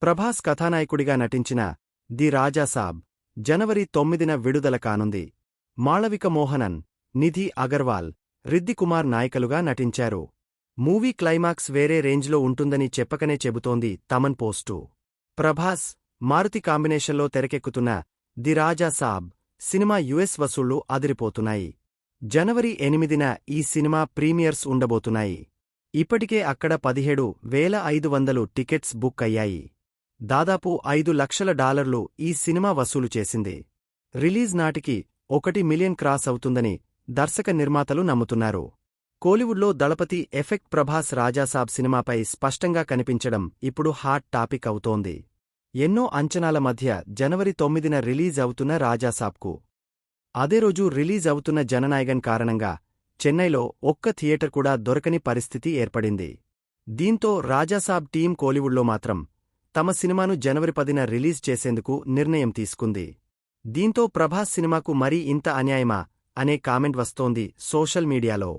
ప్రభాస్ కథానాయకుడిగా నటించిన ది రాజాసాబ్ జనవరి 9న విడుదల కానుంది. మాళవిక మోహనన్, నిధి అగర్వాల్, రిద్ది కుమార్ నాయికలుగా నటించారు. మూవీ క్లైమాక్స్ వేరే రేంజ్లో ఉంటుందని చెప్పకనే చెబుతోంది తమన్ పోస్టు. ప్రభాస్, మారుతి కాంబినేషన్లో తెరకెక్కుతున్న ది రాజాసాబ్ సినిమా యుఎస్ వసూళ్లు అదిరిపోతున్నాయి. జనవరి 8న ఈ సినిమా ప్రీమియర్స్ ఉండబోతున్నాయి. ఇప్పటికే అక్కడ 17,500 టికెట్స్ బుక్ అయ్యాయి. దాదాపు $5 లక్షల ఈ సినిమా వసూలు చేసింది. రిలీజ్ నాటికి 1 మిలియన్ క్రాస్ అవుతుందని దర్శక నిర్మాతలు నమ్ముతున్నారు. కోలీవుడ్లో దళపతి ఎఫెక్ట్ ప్రభాస్ రాజాసాబ్ సినిమాపై స్పష్టంగా కనిపించడం ఇప్పుడు హాట్ టాపిక్ అవుతోంది. ఎన్నో అంచనాల మధ్య జనవరి 9న రిలీజ్ అవుతున్న రాజాసాబ్కు అదే రోజు రిలీజ్ అవుతున్న జననాయగన్ కారణంగా చెన్నైలో ఒక్క థియేటర్ కూడా దొరకని పరిస్థితి ఏర్పడింది. దీంతో రాజాసాబ్ టీం కోలీవుడ్లో మాత్రం తమ సినిమాను జనవరి 10న రిలీజ్ చేసేందుకు నిర్ణయం తీసుకుంది. దీంతో ప్రభాస్ సినిమాకు మరీ ఇంత అన్యాయమా అనే కామెంట్ వస్తోంది సోషల్ మీడియాలో.